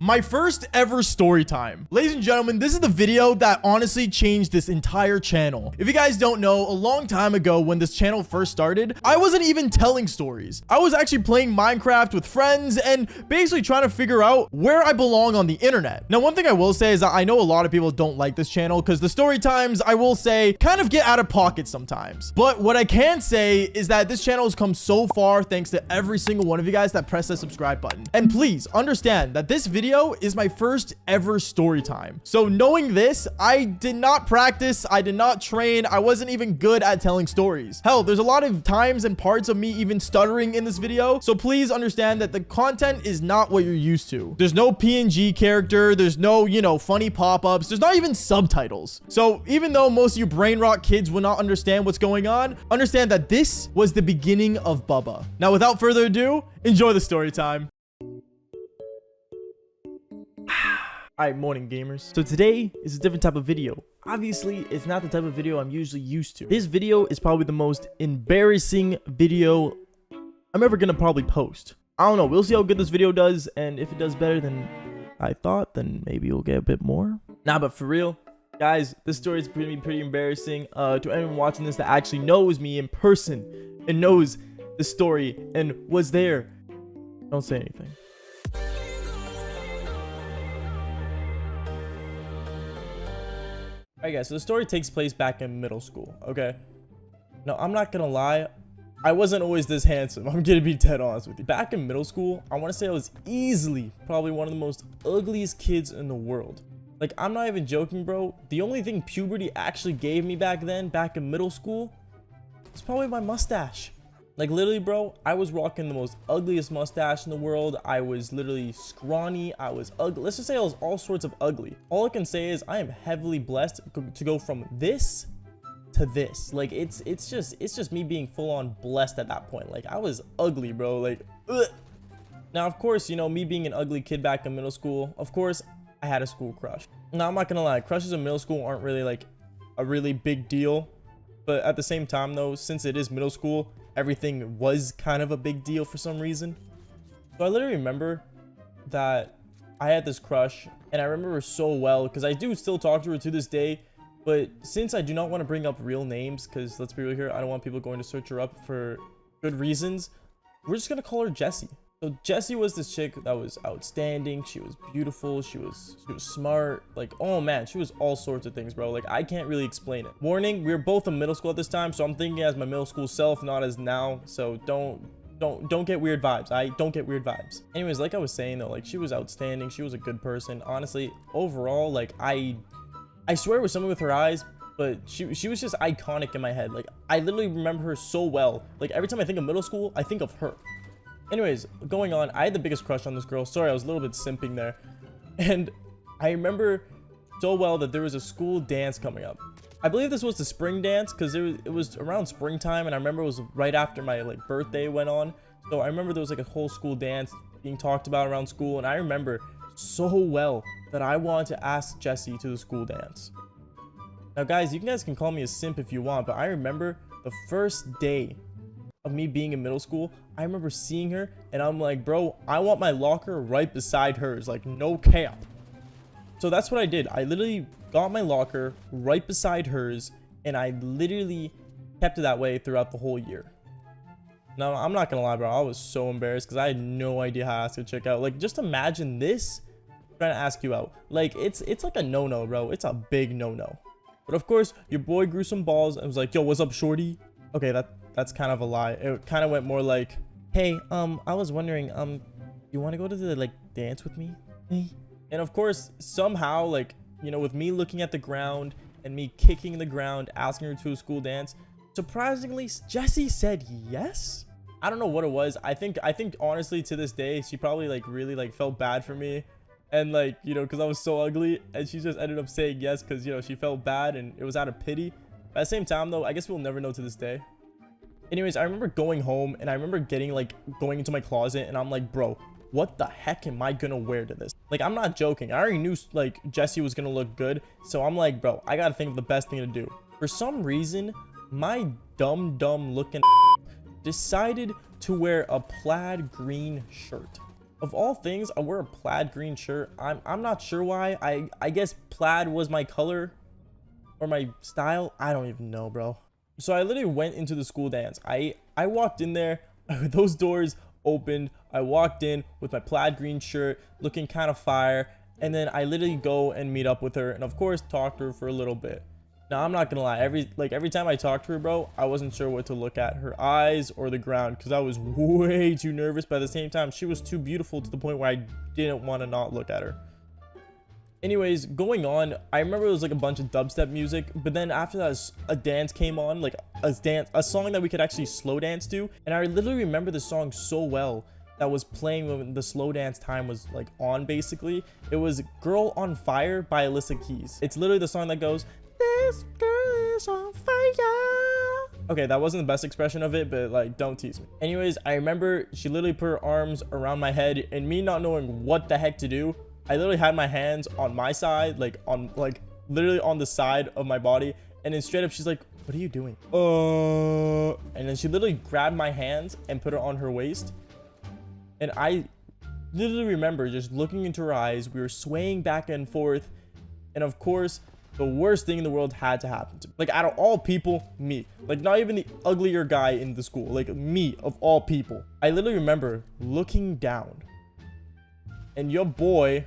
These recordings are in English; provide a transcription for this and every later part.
My first ever story time. Ladies and gentlemen, this is the video that honestly changed this entire channel. If you guys don't know, a long time ago when this channel first started, I wasn't even telling stories. I was actually playing Minecraft with friends and basically trying to figure out where I belong on the internet. Now, one thing I will say is that I know a lot of people don't like this channel because the story times, I will say, kind of get out of pocket sometimes. But what I can say is that this channel has come so far thanks to every single one of you guys that press that subscribe button. And please understand that this video is my first ever story time. So knowing this, I did not practice, I did not train, I wasn't even good at telling stories. Hell, there's a lot of times and parts of me even stuttering in this video. So please understand that the content is not what you're used to. There's no PNG character, there's no, funny pop-ups, there's not even subtitles. So even though most of you brain rot kids will not understand what's going on, understand that this was the beginning of Bubba. Now, without further ado, enjoy the story time. Alright, morning gamers. So today is a different type of video. Obviously, it's not the type of video I'm usually used to. This video is probably the most embarrassing video I'm ever gonna probably post. I don't know, we'll see how good this video does, and if it does better than I thought, then maybe you'll get a bit more. Nah, but for real, guys, this story is pretty embarrassing. To anyone watching this that actually knows me in person and knows the story and was there, don't say anything. Alright guys, so the story takes place back in middle school, okay? Now, I'm not gonna lie, I wasn't always this handsome. I'm gonna be dead honest with you. Back in middle school, I want to say I was easily probably one of the most ugliest kids in the world. Like, I'm not even joking, bro. The only thing puberty actually gave me back then, back in middle school, was probably my mustache. Like, literally, bro, I was rocking the most ugliest mustache in the world. I was literally scrawny. I was ugly. Let's just say I was all sorts of ugly. All I can say is I am heavily blessed to go from this to this. Like, it's just me being full on blessed at that point. Like, I was ugly, bro. Like, ugh. Now, of course, me being an ugly kid back in middle school, of course, I had a school crush. Now, I'm not gonna lie, crushes in middle school aren't really like a really big deal. But at the same time, though, since it is middle school, everything was kind of a big deal for some reason. So I literally remember that I had this crush, and I remember her so well because I do still talk to her to this day. But since I do not want to bring up real names, because let's be real here, I don't want people going to search her up for good reasons, we're just gonna call her Jessie. So Jessie was this chick that was outstanding. She was beautiful. She was smart. Like, oh man, she was all sorts of things, bro. Like, I can't really explain it. Warning, we were both in middle school at this time, so I'm thinking as my middle school self, not as now. So don't get weird vibes. I don't get weird vibes. Anyways, like I was saying though, like, she was outstanding. She was a good person. Honestly, overall, like, I swear it was something with her eyes, but she was just iconic in my head. Like, I literally remember her so well. Like, every time I think of middle school, I think of her. Anyways, going on, I had the biggest crush on this girl. Sorry, I was a little bit simping there. And I remember so well that there was a school dance coming up. I believe this was the spring dance because it was around springtime, and I remember it was right after my birthday went on. So I remember there was like a whole school dance being talked about around school, and I remember so well that I wanted to ask Jessie to the school dance. Now guys, you guys can call me a simp if you want, but I remember the first day of me being in middle school, I remember seeing her and I'm like, bro, I want my locker right beside hers, like, no cap. So that's what I did. I literally got my locker right beside hers, and I literally kept it that way throughout the whole year. Now, I'm not gonna lie, bro, I was so embarrassed because I had no idea how to ask a chick out. Like, just imagine this trying to ask you out. Like, it's like a no-no, bro. It's a big no-no. But of course, your boy grew some balls and was like, yo, what's up, shorty? Okay, that's kind of a lie. It kind of went more like, hey, I was wondering, you want to go to the dance with me? And of course, somehow, with me looking at the ground and me kicking the ground, asking her to a school dance, surprisingly, Jessie said yes. I don't know what it was. I think honestly to this day, she probably really felt bad for me, and because I was so ugly, and she just ended up saying yes because she felt bad and it was out of pity. But at the same time though, I guess we'll never know to this day. Anyways, I remember going home and I remember going into my closet and I'm like, bro, what the heck am I gonna wear to this? Like, I'm not joking. I already knew Jessie was gonna look good, so I'm like, bro, I gotta think of the best thing to do. For some reason, my dumb looking decided to wear a plaid green shirt. Of all things, I wear a plaid green shirt. I'm not sure why. I guess plaid was my color or my style. I don't even know, bro. So I literally went into the school dance. I walked in there, those doors opened. I walked in with my plaid green shirt, looking kind of fire, and then I literally go and meet up with her, and of course talk to her for a little bit. Now I'm not gonna lie, every time I talked to her, bro, I wasn't sure what to look at, her eyes or the ground, because I was way too nervous. But at the same time, she was too beautiful to the point where I didn't want to not look at her. Anyways, going on, I remember it was like a bunch of dubstep music, but then after that a dance came on, like a song that we could actually slow dance to, and I literally remember the song so well that was playing when the slow dance time was like on. Basically, it was Girl on Fire by Alicia Keys. It's literally the song that goes, "This girl is on fire." Okay, that wasn't the best expression of it, but like, don't tease me. Anyways, I remember she literally put her arms around my head, and me not knowing what the heck to do, I literally had my hands on my side, like literally on the side of my body, and then straight up she's like, "What are you doing?" And then she literally grabbed my hands and put it on her waist, and I literally remember just looking into her eyes. We were swaying back and forth, and of course the worst thing in the world had to happen to me. Like, out of all people, me. Like, not even the uglier guy in the school, like me of all people. I literally remember looking down, and your boy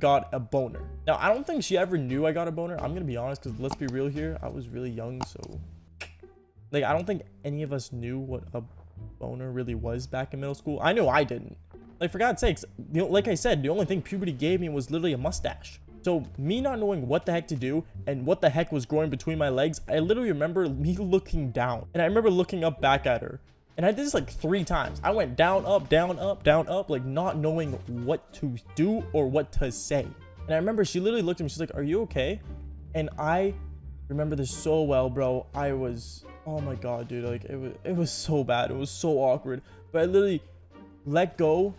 got a boner. Now, I don't think she ever knew I got a boner. I'm gonna be honest, because let's be real here, I was really young, so like, I don't think any of us knew what a boner really was back in middle school. I know I didn't. Like, for God's sakes, you know, like I said, the only thing puberty gave me was literally a mustache. So me not knowing what the heck to do and what the heck was growing between my legs, I literally remember me looking down, and I remember looking up back at her. And I did this like 3 times. I went down, up, down, up, down, up, like not knowing what to do or what to say. And I remember she literally looked at me. She's like, "Are you okay?" And I remember this so well, bro. I was, oh my God, dude. Like, it was so bad. It was so awkward. But I literally let go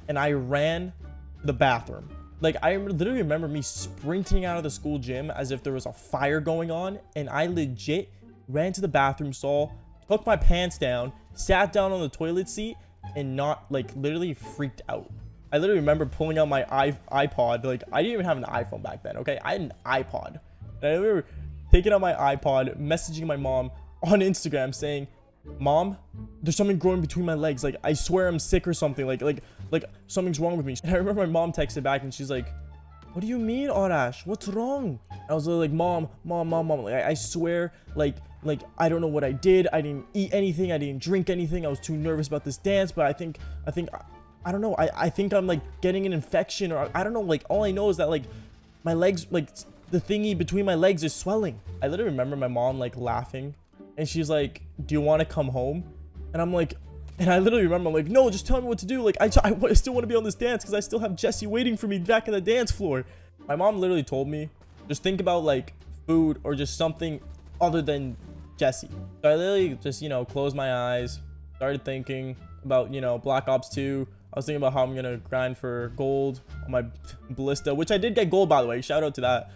and I ran to the bathroom. Like, I literally remember me sprinting out of the school gym as if there was a fire going on. And I legit ran to the bathroom stall, took my pants down, sat down on the toilet seat, and not, like, literally freaked out. I literally remember pulling out my iPod. Like, I didn't even have an iPhone back then, okay? I had an iPod. And I remember taking out my iPod, messaging my mom on Instagram saying, "Mom, there's something growing between my legs. Like, I swear I'm sick or something. Like something's wrong with me." And I remember my mom texted back, and she's like, "What do you mean, Arash? What's wrong?" I was like, "Mom. Like, I swear, like, I don't know what I did. I didn't eat anything. I didn't drink anything. I was too nervous about this dance, but I think, I don't know. I think I'm, like, getting an infection, or I don't know. Like, all I know is that, like, my legs, like, the thingy between my legs is swelling." I literally remember my mom, like, laughing, and she's like, "Do you want to come home?" And I'm like, and I literally remember, I'm like, "No, just tell me what to do. Like, I still want to be on this dance because I still have Jesse waiting for me back in the dance floor." My mom literally told me, just think about, like, food or just something other than Jesse. So I literally just, you know, closed my eyes, started thinking about, you know, Black Ops 2. I was thinking about how I'm gonna grind for gold on my ballista, which I did get gold, by the way. Shout out to that.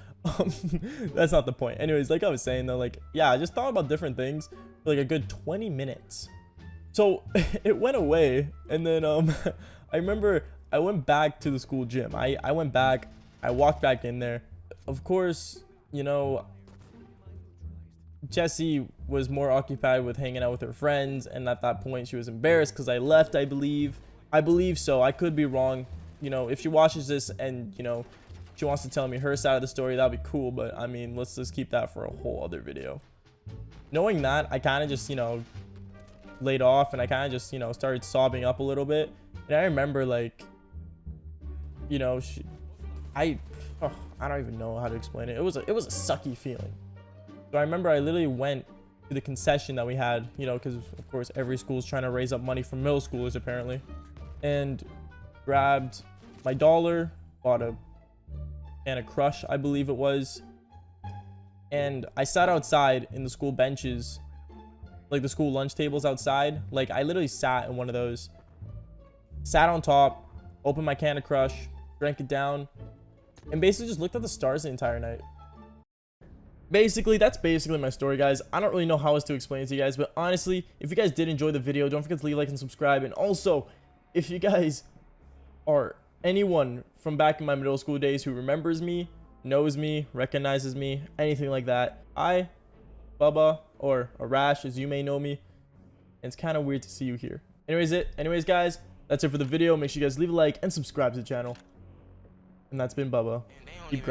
That's not the point. Anyways, like I was saying though, like, yeah, I just thought about different things for like a good 20 minutes. So it went away, and then I remember I went back to the school gym. I went back, I walked back in there. Of course, you know, Jessie was more occupied with hanging out with her friends, and at that point she was embarrassed because I left. I believe so. I could be wrong. You know, if she watches this and, you know, she wants to tell me her side of the story, that'd be cool. But I mean, let's just keep that for a whole other video. Knowing that, I kind of just, you know, laid off, and I kind of just, you know, started sobbing up a little bit. And I remember, like, you know, I don't even know how to explain it. It was a sucky feeling. So I remember I literally went to the concession that we had, you know, because of course every school's trying to raise up money for middle schoolers apparently, and grabbed my dollar, bought a can of Crush, I believe it was, and I sat outside in the school benches, like the school lunch tables outside. Like, I literally sat in one of those, sat on top, opened my can of Crush, drank it down, and basically just looked at the stars the entire night. Basically, that's basically my story, guys. I don't really know how else to explain it to you guys, but honestly, if you guys did enjoy the video, don't forget to leave a like and subscribe. And also, if you guys or anyone from back in my middle school days who remembers me, knows me, recognizes me, anything like that. Bubba, or Arash as you may know me, and it's kind of weird to see you here. Anyways guys, that's it for the video. Make sure you guys leave a like and subscribe to the channel. And that's been Bubba. Keep grinding.